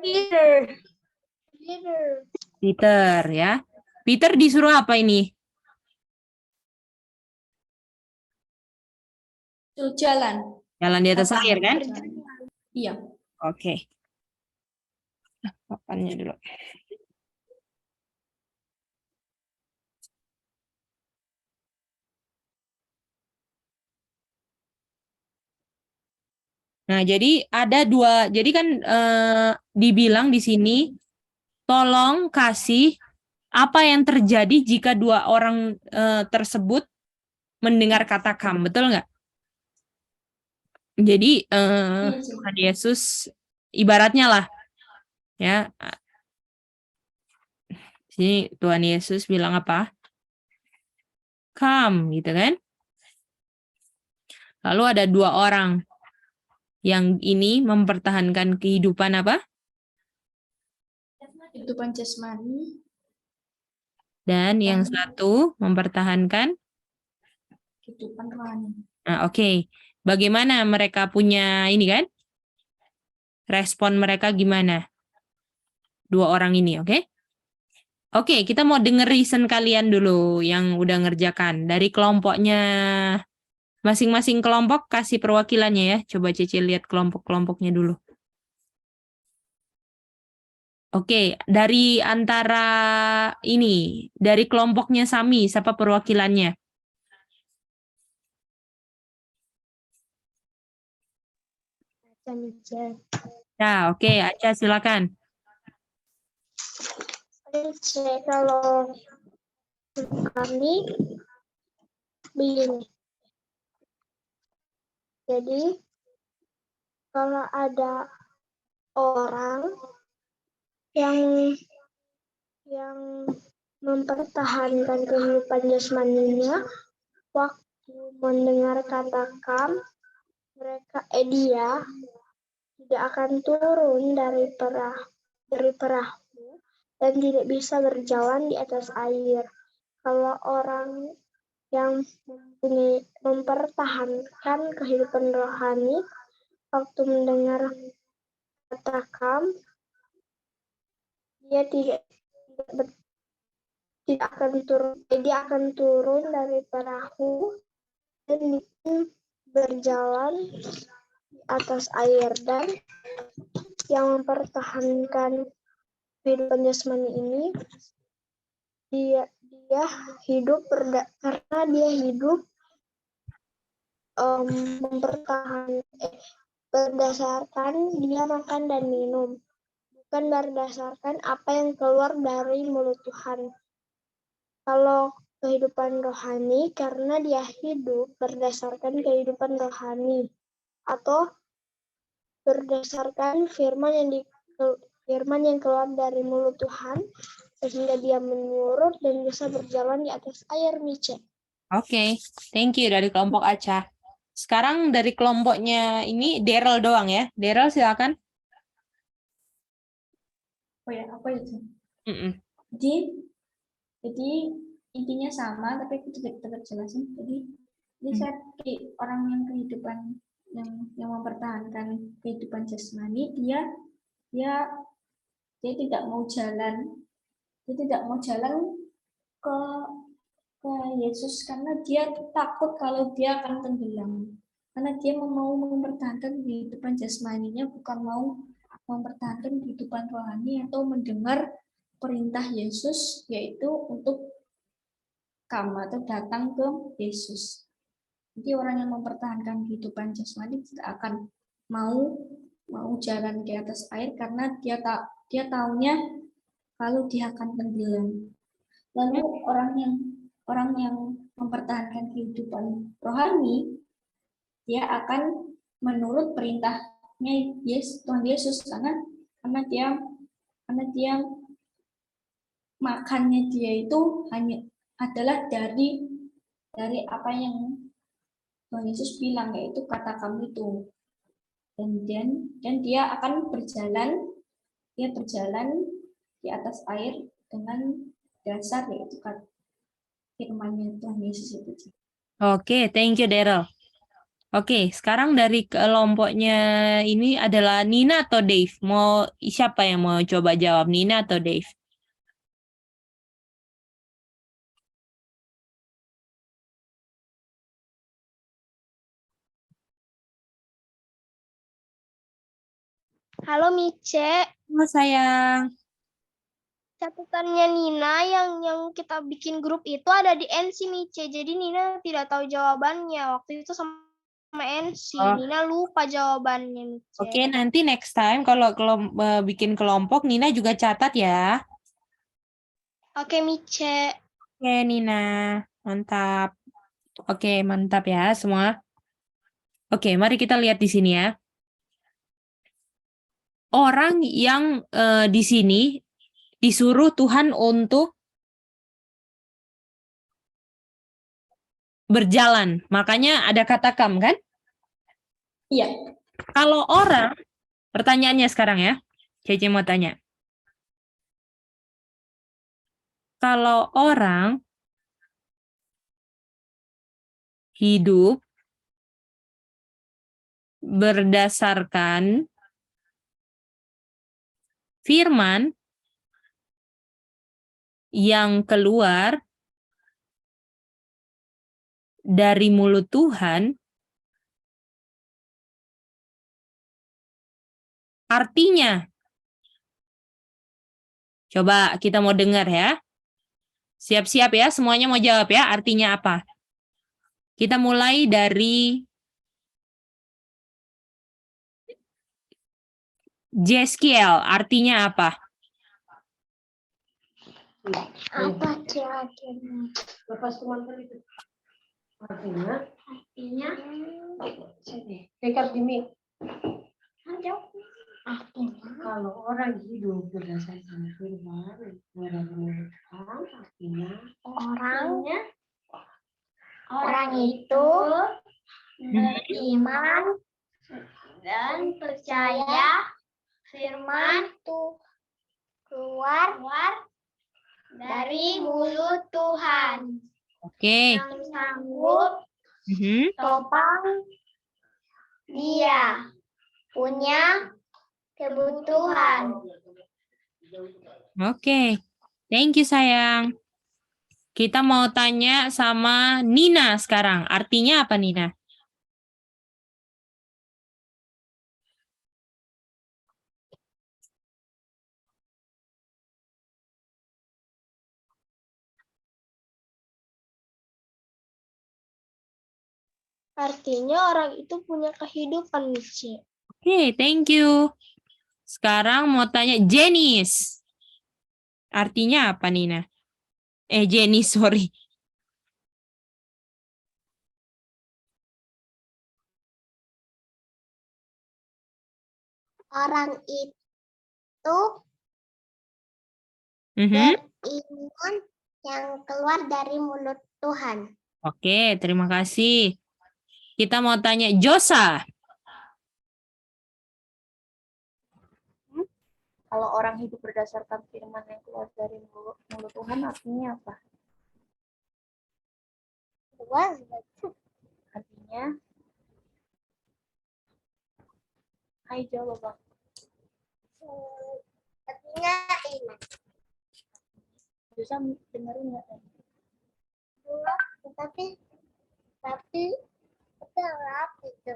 Peter. Peter ya. Peter disuruh apa ini? Jalan. Jalan di atas air kan? Iya. Oke. Papannya dulu. Nah, jadi ada dua. Jadi kan dibilang di sini, tolong kasih apa yang terjadi jika dua orang tersebut mendengar kata kam, betul nggak? Jadi Tuhan Yesus ibaratnya lah, ya. Sini Tuhan Yesus bilang apa? Come, gitu kan? Lalu ada dua orang yang ini mempertahankan kehidupan apa? Kehidupan jasmani. Dan yang satu mempertahankan Kehidupan rohani. Nah, oke. Bagaimana mereka punya ini kan? Respon mereka gimana? Dua orang ini, oke? Oke, kita mau denger reason kalian dulu yang udah ngerjakan. Dari kelompoknya, masing-masing kelompok kasih perwakilannya ya. Coba Cece lihat kelompok-kelompoknya dulu. Oke, dari antara ini, dari kelompoknya Sami, siapa perwakilannya? Ya, oke, Aca silakan. Kalau kami begini. Jadi kalau ada orang yang mempertahankan kehidupan jasmaninya waktu mendengar kata kam, dia tidak akan turun dari perahu dan tidak bisa berjalan di atas air. Kalau orang yang mempertahankan kehidupan rohani waktu mendengar kata kam, dia akan turun dari perahu dan berjalan di atas air. Dan yang mempertahankan kehidupan jasmani ini dia hidup karena dia hidup berdasarkan dia makan dan minum, bukan berdasarkan apa yang keluar dari mulut Tuhan. Kalau kehidupan rohani karena dia hidup berdasarkan kehidupan rohani atau berdasarkan firman yang keluar dari mulut Tuhan sehingga dia menurut dan bisa berjalan di atas air, Mice. Oke, thank you dari kelompok Aca. Sekarang dari kelompoknya ini Daryl doang ya. Daryl silakan. Oh ya, apa itu? Mm-mm. Jadi intinya sama, tapi aku tetap jelasin. Jadi saya orang yang kehidupan yang mempertahankan kehidupan jasmani, dia tidak mau jalan, ke Yesus karena dia takut kalau dia akan tenggelam. Karena dia mau mempertahankan kehidupan jasmaninya, bukan mau mempertahankan kehidupan rohani atau mendengar perintah Yesus, yaitu untuk atau datang ke Yesus. Jadi orang yang mempertahankan kehidupan jasmani tidak akan mau jalan di atas air karena dia taunya kalau dia akan tenggelam. Lalu orang yang mempertahankan kehidupan rohani, dia akan menurut perintahnya Tuhan Yesus karena dia makannya dia itu hanya adalah dari apa yang Tuhan Yesus bilang, yaitu kata kami itu. Dan dia akan berjalan di atas air dengan dasar yaitu firman-Nya Tuhan Yesus itu. Oke, thank you Daryl. Oke, sekarang dari kelompoknya ini adalah Nina atau Dave? Mau siapa yang mau coba jawab, Nina atau Dave? Halo Mice, Halo sayang. catatannya Nina yang kita bikin grup itu ada di NC Mice. Jadi Nina tidak tahu jawabannya. Waktu itu sama NC. Oh. Nina lupa jawabannya Mice. Oke, nanti next time kalau bikin kelompok, Nina juga catat ya. Oke Mice. Oke, Nina. Mantap. Oke, mantap ya semua. Oke, mari kita lihat di sini ya. Orang yang di sini disuruh Tuhan untuk berjalan. Makanya ada kata kam, kan? Iya. Kalau orang, pertanyaannya sekarang ya. Cece mau tanya. Kalau orang hidup berdasarkan firman yang keluar dari mulut Tuhan, artinya, coba kita mau dengar ya. Siap-siap ya, semuanya mau jawab ya, artinya apa? Kita mulai dari Jeskiel, artinya apa? Apa kira-kira? Lepas teman-teman itu. Artinya, sini. Dekat Dimi. Kalau orang hidup berdasarkan firman dari mulut Tuhan, artinya Orang itu beriman dan percaya firman itu keluar dari mulut Tuhan Oke. yang sanggup topang dia punya kebutuhan. Oke. Thank you sayang. Kita mau tanya sama Nina sekarang. Artinya apa Nina? Artinya orang itu punya kehidupan, Mici. Oke, thank you. Sekarang mau tanya Jenis. Artinya apa Nina? Jenis, sorry. Orang itu Mhm. beriman yang keluar dari mulut Tuhan. Oke, terima kasih. Kita mau tanya Josa. Kalau orang hidup berdasarkan firman yang keluar dari mulut Tuhan, artinya apa? Artinya, hai jawab Bang. Artinya iman. Bisa dengerin nggak? Tapi gelap itu.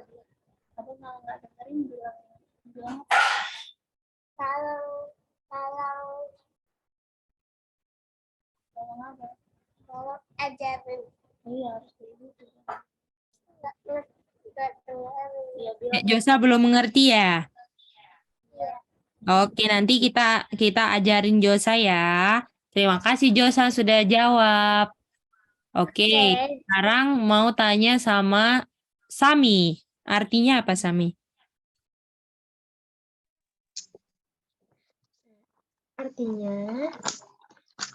Aku nggak dengerin bilang Kalau apa? kalau ajaran Iya harus kayak gitu. nggak dengar. Iya bilang Josa belum mengerti ya? Iya. Oke, nanti kita ajarin Josa ya. Terima kasih Josa sudah jawab. Oke, sekarang mau tanya sama Sami. Artinya apa Sami? Artinya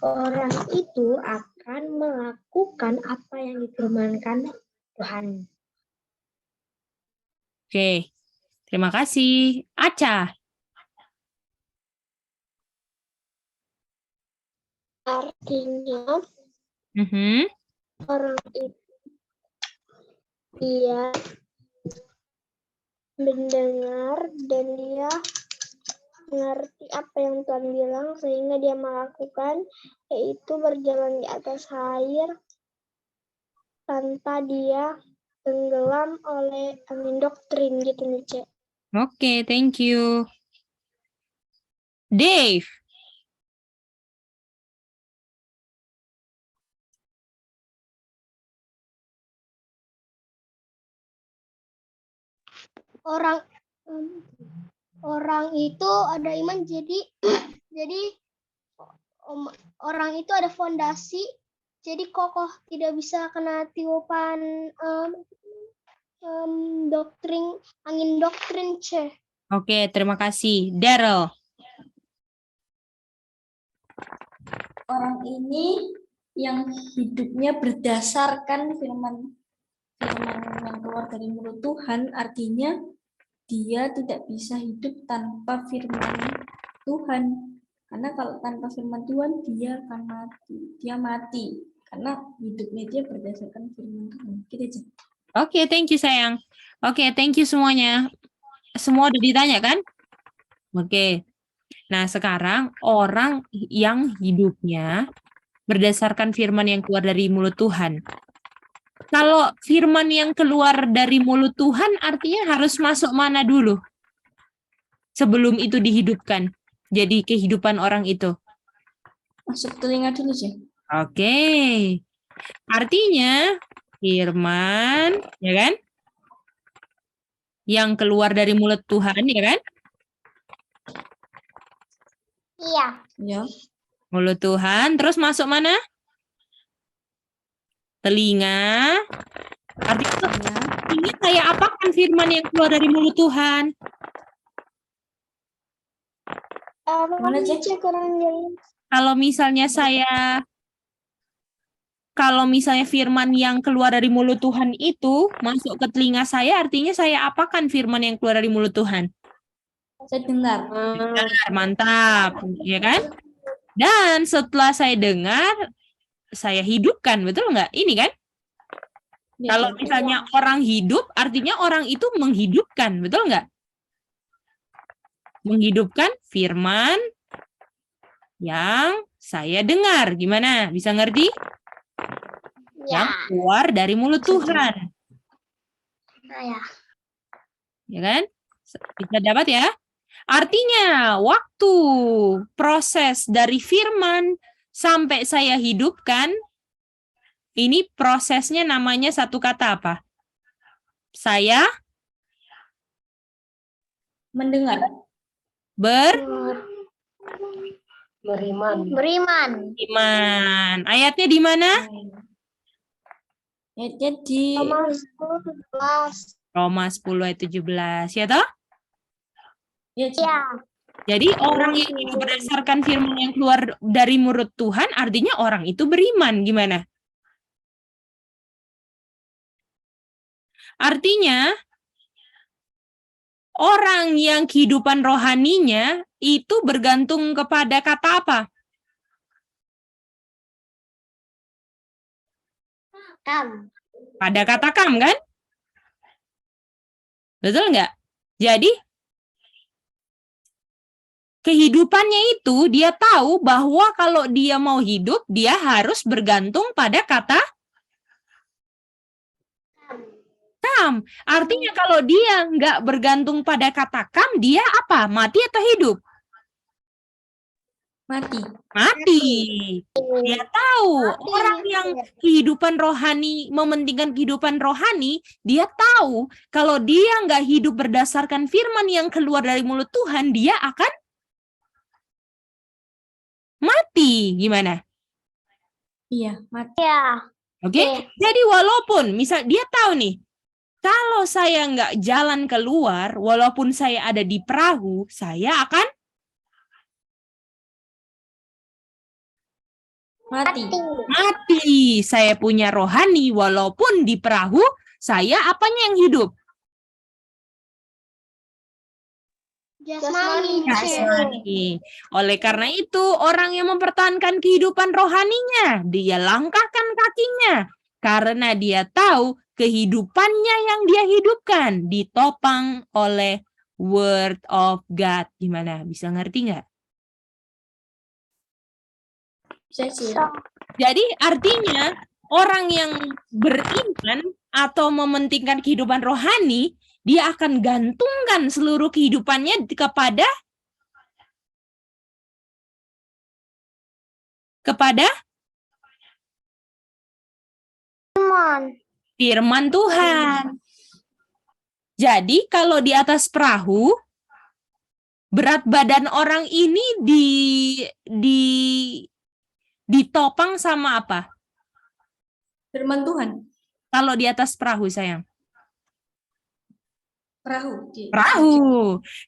orang itu akan melakukan apa yang difirmankan Tuhan. Oke, terima kasih. Aca. Artinya Mhm. orang itu dia mendengar dan dia mengerti apa yang Tuhan bilang sehingga dia melakukan, yaitu berjalan di atas air tanpa dia tenggelam oleh angin doktrin gitu nih, Cek. Oke, thank you. Dave. Orang itu ada iman jadi orang itu ada fondasi jadi kokoh, tidak bisa kena tiupan doktrin, angin doktrin, Cek. Oke, terima kasih. Daryl. Orang ini yang hidupnya berdasarkan firman yang keluar dari mulut Tuhan, artinya dia tidak bisa hidup tanpa firman Tuhan. Karena kalau tanpa firman Tuhan, dia akan mati. Dia mati. Karena hidupnya dia berdasarkan firman Tuhan. Gitu aja. Oke, thank you sayang. Oke, thank you semuanya. Semua udah ditanya kan? Oke. Nah, sekarang orang yang hidupnya berdasarkan firman yang keluar dari mulut Tuhan. Kalau firman yang keluar dari mulut Tuhan artinya harus masuk mana dulu? Sebelum itu dihidupkan. Jadi kehidupan orang itu. Masuk telinga dulu sih. Oke. Artinya firman, ya kan? Yang keluar dari mulut Tuhan, ya kan? Iya. Ya. Mulut Tuhan, terus masuk mana? Telinga. Artinya ini saya apakan firman yang keluar dari mulut Tuhan? Mana, Cek? Kalau misalnya firman yang keluar dari mulut Tuhan itu masuk ke telinga saya, artinya saya apakan firman yang keluar dari mulut Tuhan? Saya dengar. Dengar, mantap, ya kan? Dan setelah saya dengar, saya hidupkan, betul nggak? Ini kan? Ya, Kalau Cek. misalnya orang hidup, artinya orang itu menghidupkan, betul nggak? Menghidupkan firman yang saya dengar. Gimana? Bisa ngerti? Yang keluar dari mulut Tuhan. Ya. Ya kan? Bisa dapat ya? Artinya, waktu proses dari firman sampai saya hidupkan, ini prosesnya namanya satu kata apa? Saya Mendengar. Beriman. beriman. Ayatnya di mana? Ayatnya di Roma 10 ayat 17. Ya toh? ya, Cek. Jadi orang yang hidup berdasarkan firman yang keluar dari mulut Tuhan, artinya orang itu beriman. Gimana? Artinya, orang yang kehidupan rohaninya itu bergantung kepada kata apa? Kam. Pada kata kam, kan? Betul nggak? Jadi, kehidupannya itu dia tahu bahwa kalau dia mau hidup, dia harus bergantung pada kata kam. Artinya kalau dia nggak bergantung pada kata kam, dia apa? Mati atau hidup? Mati. Mati. Dia tahu orang yang kehidupan rohani, mementingkan kehidupan rohani, dia tahu kalau dia nggak hidup berdasarkan firman yang keluar dari mulut Tuhan, dia akan mati. Gimana? Iya, mati. Ya. Oke? Jadi walaupun misal dia tahu nih, kalau saya nggak jalan keluar, walaupun saya ada di perahu, saya akan Mati. mati. Saya punya rohani, walaupun di perahu, saya apanya yang hidup? Jasmani. Oleh karena itu, orang yang mempertahankan kehidupan rohaninya, dia langkahkan kakinya. Karena dia tahu kehidupannya yang dia hidupkan ditopang oleh Word of God. Gimana? Bisa ngerti nggak? Bisa sih. Jadi artinya orang yang beriman atau mementingkan kehidupan rohani, dia akan gantungkan seluruh kehidupannya kepada firman Tuhan. Jadi kalau di atas perahu, berat badan orang ini ditopang sama apa? Firman Tuhan. Kalau di atas perahu, sayang. Perahu. Perahu.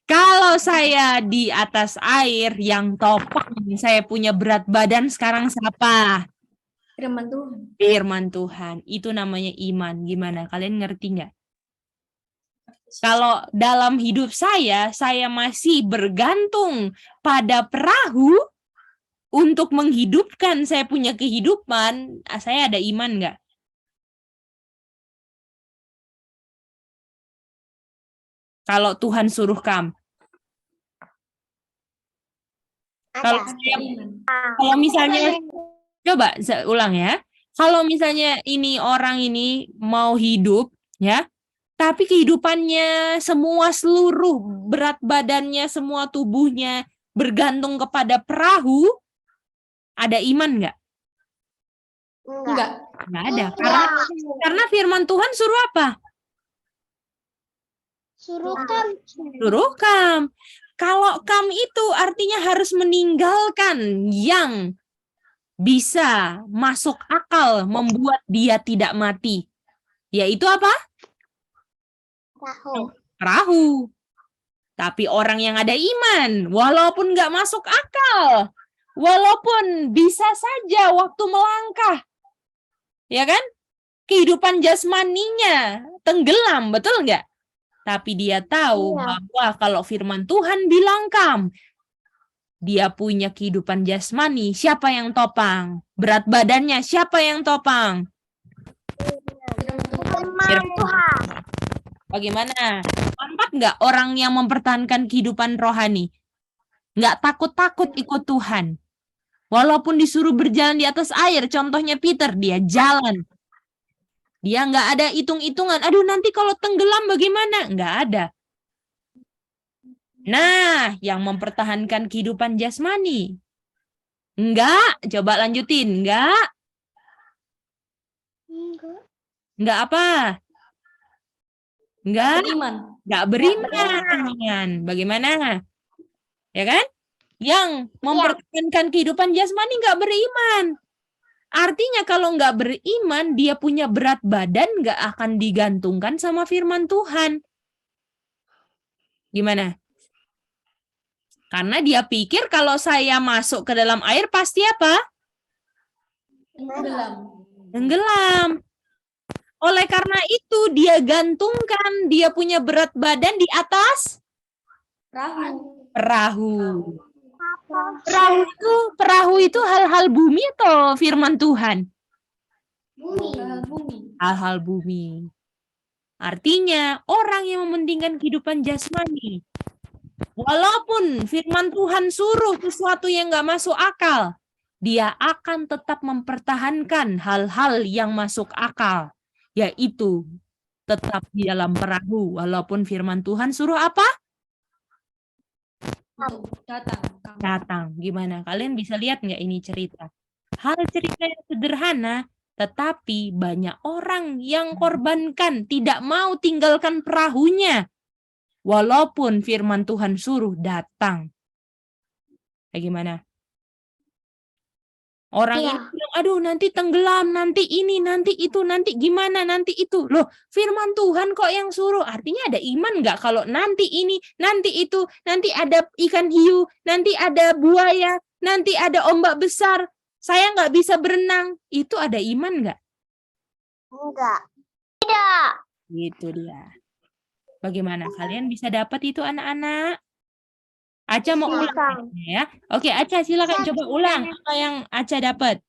Kalau saya di atas air yang topang, saya punya berat badan sekarang siapa? Firman Tuhan. Firman Tuhan. Itu namanya iman. Gimana? Kalian ngerti nggak? Kalau dalam hidup saya masih bergantung pada perahu untuk menghidupkan saya punya kehidupan, saya ada iman nggak? Kalau Tuhan suruh kalau misalnya, coba saya ulang ya. Kalau misalnya ini orang ini mau hidup, ya, tapi kehidupannya semua seluruh berat badannya, semua tubuhnya bergantung kepada perahu, ada iman nggak? Enggak. Nggak ada. Karena firman Tuhan suruh apa? Suruh kam. Kalau kam itu artinya harus meninggalkan yang bisa masuk akal membuat dia tidak mati. Yaitu apa? Perahu. Tapi orang yang ada iman, walaupun nggak masuk akal, walaupun bisa saja waktu melangkah, ya kan? Kehidupan jasmaninya tenggelam, betul nggak? Tapi dia tahu bahwa kalau firman Tuhan bilang kam, dia punya kehidupan jasmani, siapa yang topang? Berat badannya, siapa yang topang? Firman Tuhan. Bagaimana? Mantap nggak orang yang mempertahankan kehidupan rohani? Nggak takut-takut ikut Tuhan. Walaupun disuruh berjalan di atas air, contohnya Peter, dia jalan. Dia nggak ada hitung-hitungan. Aduh, nanti kalau tenggelam bagaimana? Nggak ada. Nah, yang mempertahankan kehidupan jasmani. Enggak, coba lanjutin. Enggak. Enggak apa? Enggak. Enggak beriman. Bagaimana? Ya kan? Yang mempertahankan kehidupan jasmani enggak beriman. Artinya kalau enggak beriman, dia punya berat badan enggak akan digantungkan sama firman Tuhan. Gimana? Karena dia pikir kalau saya masuk ke dalam air pasti apa? Tenggelam. Oleh karena itu dia gantungkan, dia punya berat badan di atas perahu. Perahu itu hal-hal bumi atau firman Tuhan? Hal-hal bumi. Artinya orang yang mementingkan kehidupan jasmani, walaupun firman Tuhan suruh sesuatu yang nggak masuk akal, dia akan tetap mempertahankan hal-hal yang masuk akal, yaitu tetap di dalam perahu, walaupun firman Tuhan suruh apa? Datang. Gimana? Kalian bisa lihat nggak ini cerita? Hal cerita yang sederhana, tetapi banyak orang yang korbankan, tidak mau tinggalkan perahunya. Walaupun firman Tuhan suruh datang. Bagaimana? Orang ini bilang, aduh nanti tenggelam, nanti ini, nanti itu, nanti gimana, nanti itu. Loh, firman Tuhan kok yang suruh? Artinya ada iman nggak kalau nanti ini, nanti itu, nanti ada ikan hiu, nanti ada buaya, nanti ada ombak besar, saya nggak bisa berenang. Itu ada iman nggak? Enggak. Tidak. Gitu dia. Bagaimana? Kalian bisa dapat itu anak-anak? Aca mau ulang ya. Oke, Aca silakan coba ulang apa yang Aca dapat.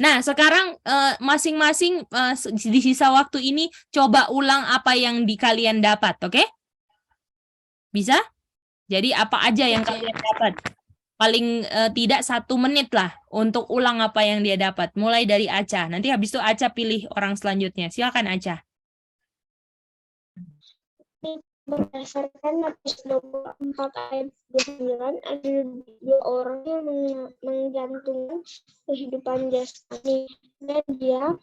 Nah, sekarang masing-masing di sisa waktu ini coba ulang apa yang kalian dapat, oke? Bisa? Jadi apa aja yang Oke. kalian dapat? Paling tidak 1 menit lah untuk ulang apa yang dia dapat. Mulai dari Aca. Nanti habis itu Aca pilih orang selanjutnya. Silakan Aca. Berdasarkan Matius 24 ayat 29, ada 2 orang yang menggantungkan kehidupan jasmani, dan dia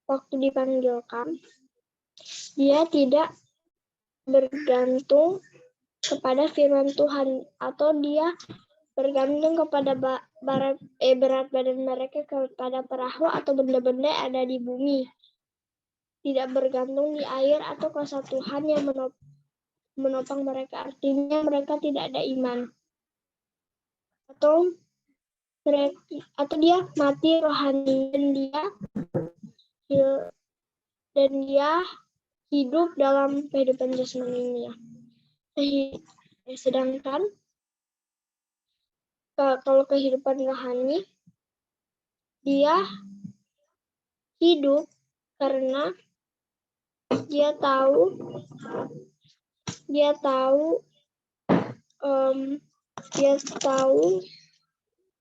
waktu dipanggilkan, dia tidak bergantung kepada firman Tuhan, atau dia bergantung kepada berat badan mereka kepada perahu atau benda-benda yang ada di bumi. Tidak bergantung di air atau kuasa Tuhan yang menopang mereka. Artinya mereka tidak ada iman. Atau dia mati rohani, dan dia hidup dalam kehidupan jasmani. Sedangkan kalau kehidupan rohani, dia hidup karena dia tahu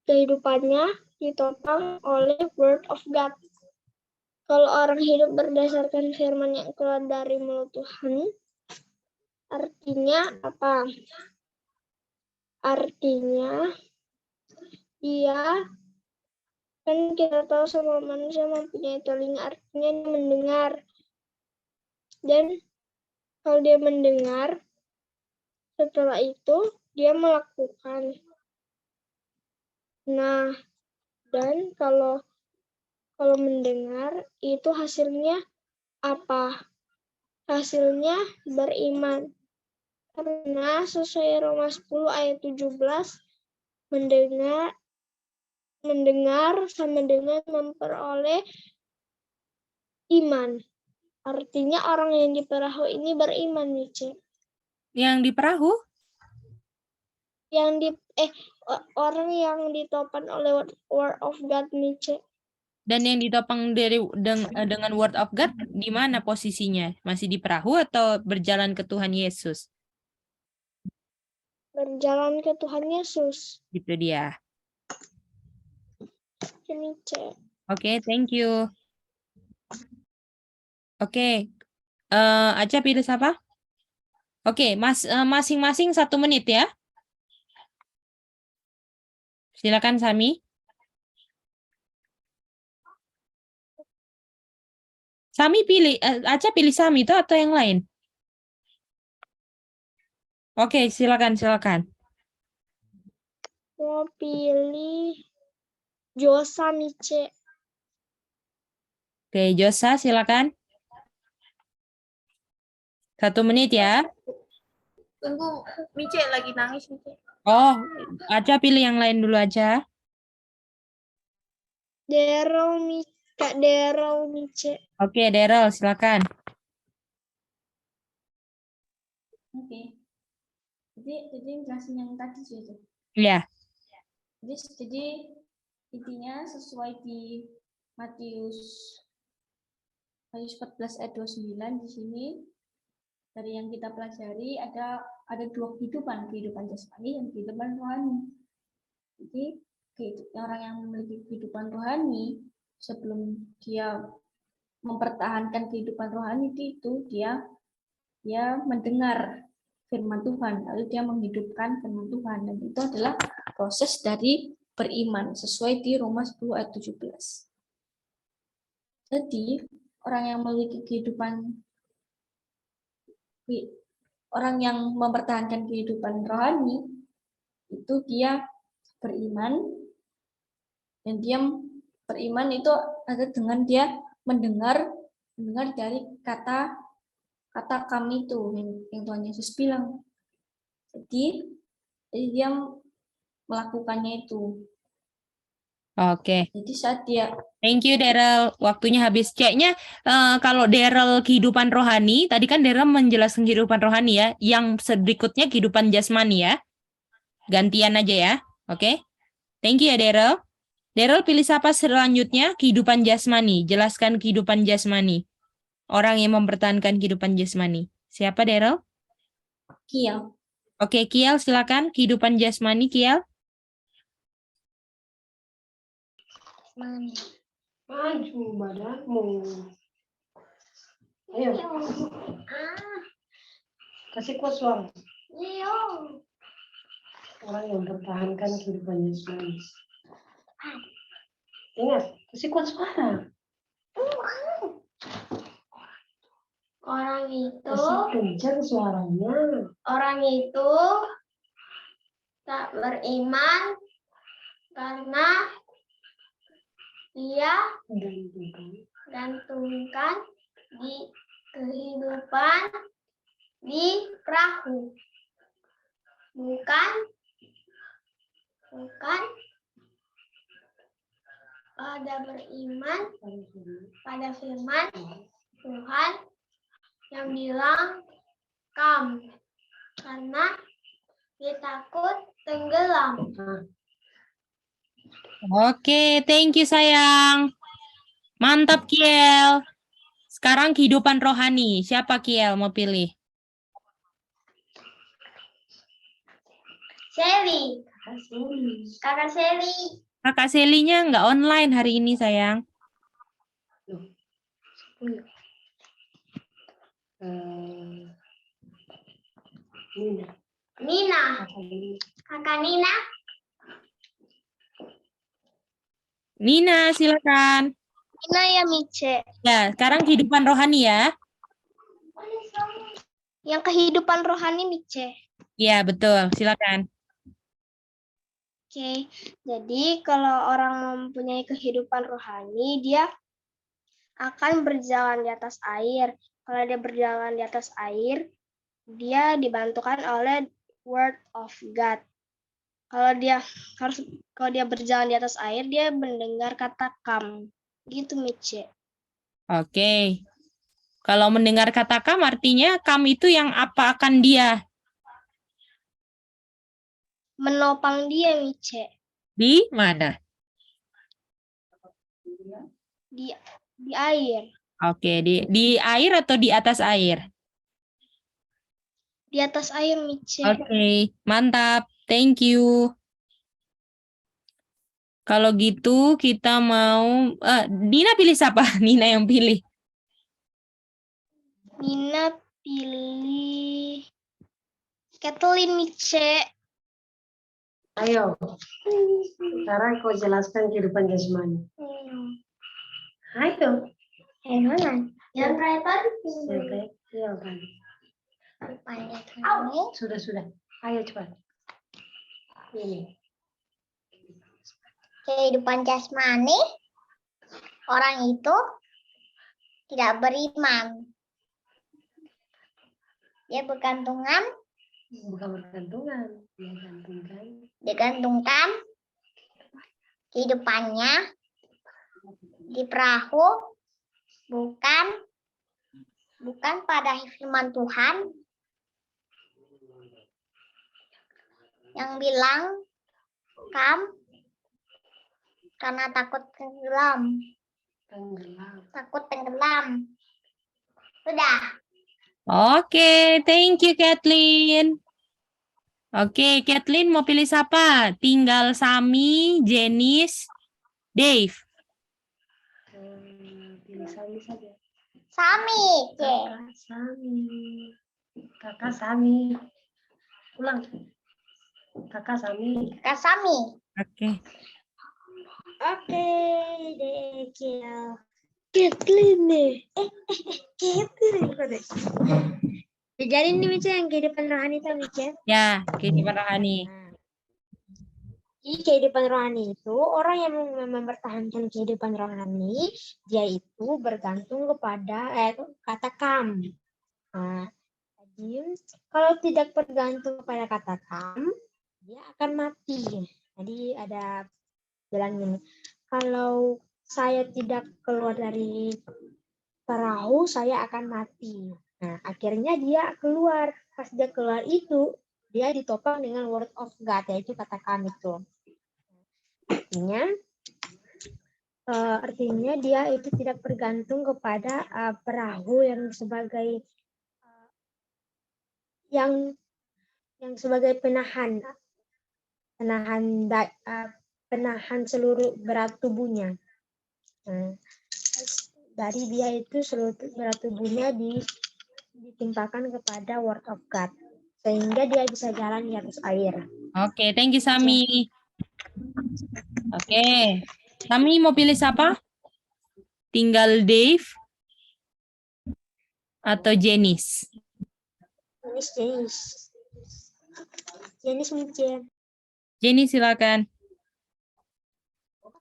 kehidupannya ditopang oleh Word of God. Kalau orang hidup berdasarkan firman yang keluar dari mulut Tuhan, artinya apa? Artinya dia, kan kita tahu semua manusia mempunyai telinga, artinya dia mendengar. Dan kalau dia mendengar, setelah itu dia melakukan. Nah, dan kalau mendengar itu hasilnya apa? Hasilnya beriman. Karena sesuai Roma 10 ayat 17, mendengar sama dengan memperoleh iman. Artinya orang yang di perahu ini beriman, Mice. Yang di perahu? Orang yang ditopang oleh Word of God, Mice. Dan yang ditopang dengan Word of God, di mana posisinya? Masih di perahu atau berjalan ke Tuhan Yesus? Berjalan ke Tuhan Yesus. Gitu dia. Mice. Oke, thank you. Oke, Aca pilih siapa? Oke, masing-masing 1 menit ya. Silakan Sami. Sami pilih, Aca pilih Sami itu atau yang lain? Oke, silakan. Mau pilih Josa, Mice. Oke, Josa silakan. 1 menit ya. Tunggu, Mice lagi nangis, Mice. Oh, Aca pilih yang lain dulu aja. Kak Daryl, Mice. Oke, Daryl silakan. Oke. Jadi jelasin yang tadi sih itu. Iya. Jadi intinya sesuai di Matius 14 ayat 29 di sini, dari yang kita pelajari ada 2 kehidupan jasmani dan kehidupan rohani. Jadi orang yang memiliki kehidupan rohani, sebelum dia mempertahankan kehidupan rohani itu dia mendengar firman Tuhan, lalu dia menghidupkan firman Tuhan, dan itu adalah proses dari beriman sesuai di Roma 10 ayat 17. Jadi orang yang memiliki orang yang mempertahankan kehidupan rohani itu dia beriman, dan dia beriman itu ada dengan dia mendengar dari kata kami itu yang Tuhan Yesus bilang. Jadi dia melakukannya itu. Oke. Jadi saat dia. Thank you Daryl. Waktunya habis. Kayaknya kalau Daryl kehidupan rohani, tadi kan Daryl menjelaskan kehidupan rohani ya. Yang berikutnya kehidupan jasmani ya. Gantian aja ya. Oke. Thank you ya Daryl. Daryl pilih siapa selanjutnya? Kehidupan jasmani. Jelaskan kehidupan jasmani. Orang yang mempertahankan kehidupan jasmani. Siapa, Daryl? Kiel. Oke, Kiel silakan. Kehidupan jasmani, Kiel. Maju badanmu. Ayo. Kasih kuat suara. Orang yang mempertahankan kehidupan jasmani. Ingat, kasih kuat suara. Orang itu Kasih kencang suaranya. tak beriman karena dia gantungkan di kehidupan di perahu, bukan pada beriman pada firman Tuhan yang bilang karena dia takut tenggelam. Oke, thank you sayang. Mantap, Kiel. Sekarang kehidupan rohani. Siapa, Kiel, mau pilih? Sally, kakak Sally. Kakak Selinya nggak online hari ini, sayang. Nina. Kakak Nina. Nina, silakan. Nina ya Mice. Ya, sekarang kehidupan rohani ya. Yang kehidupan rohani Mice. Ya, betul. Silakan. Oke, jadi kalau orang mempunyai kehidupan rohani, dia akan berjalan di atas air. Kalau dia berjalan di atas air, dia dibantukan oleh Word of God. Kalau dia berjalan di atas air, dia mendengar kata kam. Gitu, Mice. Oke. Kalau mendengar kata kam, artinya kam itu yang apa akan dia? Menopang dia, Mice. Di mana? Di air. Oke, di air atau di atas air? Di atas air, Mice. Oke, mantap. Thank you. Kalau gitu kita mau Nina pilih siapa? Nina yang pilih. Nina pilih Kathleen, Mice. Ayo. Sekarang kau jelaskan kehidupan jasmani. Ayo. Yang mana? Yang terakhir tadi. Iya, tadi. Rupanya Sudah. Ayo cepat. Ini. kehidupan jasmani, orang itu tidak beriman. Dia Bukan bergantungan. Dia digantungkan kehidupannya di perahu, bukan pada firman Tuhan yang bilang karena takut tenggelam. Sudah. Oke, thank you Kathleen. Oke, Kathleen mau pilih siapa? Tinggal Sami, Jenis, Dave. Pilih Sami saja. Sami, Kakak Sami. Ulang. Kakak Sami. Kak Sami. Oke. Oke, deh, Kathleen nih. Kathleen kok deh. Jadi ini Mice yang kehidupan rohani itu, Mice. Ya, kehidupan rohani. Di kehidupan rohani itu, orang yang mempertahankan kehidupan rohani, dia itu bergantung kepada kata kam. Nah, jadi kalau tidak bergantung kepada kata kam, dia akan mati. Jadi ada jalan ini. Kalau saya tidak keluar dari perahu, saya akan mati. Nah, akhirnya dia keluar. Pas dia keluar itu, dia ditopang dengan word of God, yaitu kata kam itu. Artinya, artinya dia itu tidak bergantung kepada perahu yang sebagai yang sebagai penahan penahan seluruh berat tubuhnya. Dari dia itu seluruh berat tubuhnya ditimpakan kepada Word of God sehingga dia bisa jalan di atas air. Oke, thank you Sami. Oke, Sami mau pilih siapa? Tinggal Dave atau Jenis? Jenis Mijen. Jenis silakan.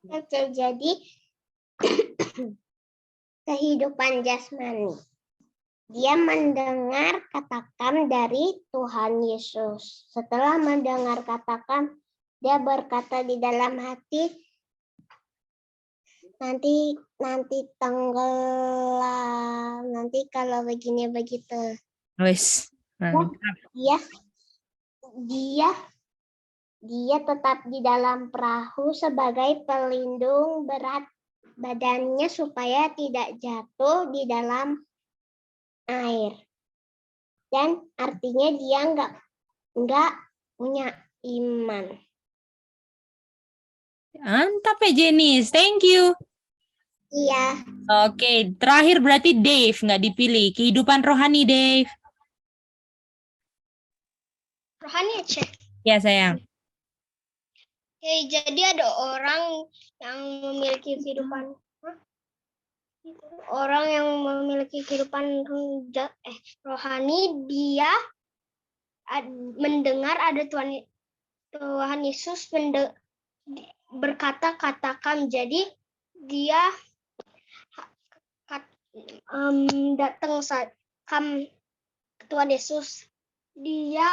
Oke, jadi kehidupan jasmani. Dia mendengar katakan dari Tuhan Yesus. Setelah mendengar katakan, dia berkata di dalam hati, nanti tenggelam, nanti kalau begini begitu. Wes. Dia tetap di dalam perahu sebagai pelindung berat badannya supaya tidak jatuh di dalam air. Dan artinya dia nggak punya iman. Mantap ya Jenis, thank you. Iya. Oke, terakhir berarti Dave, nggak dipilih. Kehidupan rohani Dave. Rohani aja. Ya sayang. Oke, jadi ada orang yang memiliki kehidupan rohani, dia mendengar ada Tuhan Yesus berkata katakan, jadi dia datang saat Tuhan Yesus, dia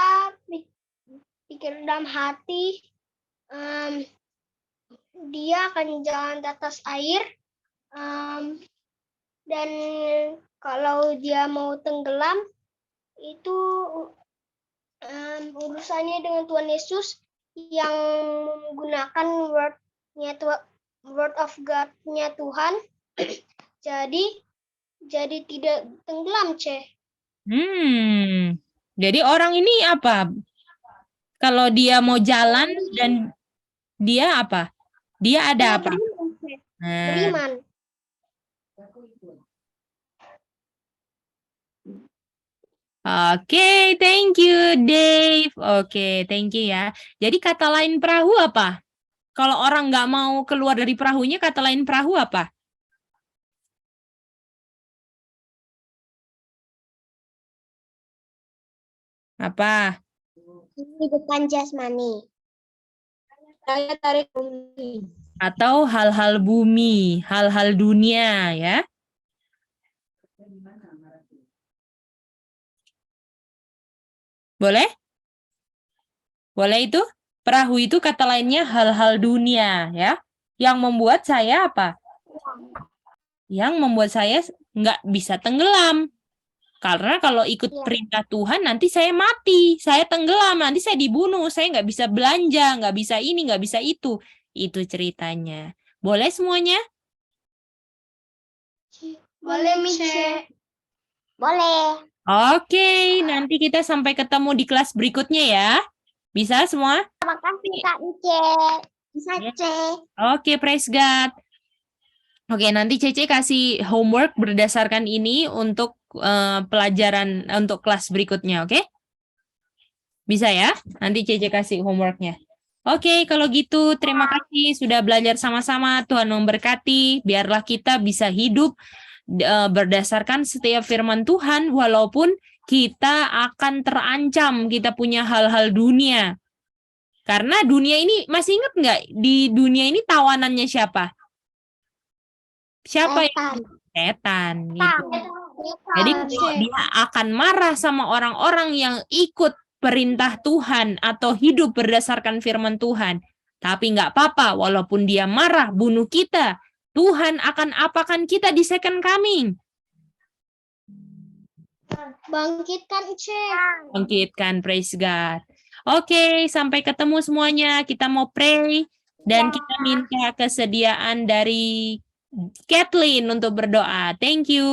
pikir dalam hati dia akan jalan di atas air, dan kalau dia mau tenggelam itu urusannya dengan Tuhan Yesus yang menggunakan word of God-nya Tuhan. jadi tidak tenggelam, Ceh. Jadi orang ini apa? Kalau dia mau jalan dan dia apa? Dia ada apa? Beriman. Oke, thank you Dave. Oke, thank you ya. Jadi kata lain perahu apa? Kalau orang nggak mau keluar dari perahunya, kata lain perahu apa? Apa? Kehidupan jasmani. Saya tarik bumi. Atau hal-hal bumi, hal-hal dunia ya. Boleh? Boleh itu? Perahu itu kata lainnya hal-hal dunia ya. Yang membuat saya apa? Yang membuat saya nggak bisa tenggelam. Karena kalau ikut perintah Tuhan nanti saya mati, saya tenggelam, nanti saya dibunuh, saya nggak bisa belanja, nggak bisa ini, nggak bisa itu. Itu ceritanya. Boleh semuanya? Boleh, Mice. Boleh. Oke, nanti kita sampai ketemu di kelas berikutnya ya. Bisa semua? Terima kasih Kak Mice. Bisa, Ceh. Oke, praise God. Oke, nanti Cece kasih homework berdasarkan ini untuk pelajaran untuk kelas berikutnya, oke? Bisa ya? Nanti Cece kasih homeworknya. Oke, kalau gitu terima kasih sudah belajar sama-sama. Tuhan memberkati. Biarlah kita bisa hidup berdasarkan setiap firman Tuhan walaupun kita akan terancam, kita punya hal-hal dunia. Karena dunia ini, masih ingat nggak di dunia ini tawanannya siapa? Siapa yang setan gitu. Jadi dia akan marah sama orang-orang yang ikut perintah Tuhan atau hidup berdasarkan firman Tuhan. Tapi nggak apa-apa, walaupun dia marah, bunuh kita, Tuhan akan apakan kita di second coming. Bangkitkan, Ceh. Bangkitkan, praise God. Oke, sampai ketemu semuanya. Kita mau pray. Dan Ya. kita minta kesediaan dari Kathleen untuk berdoa. Thank you.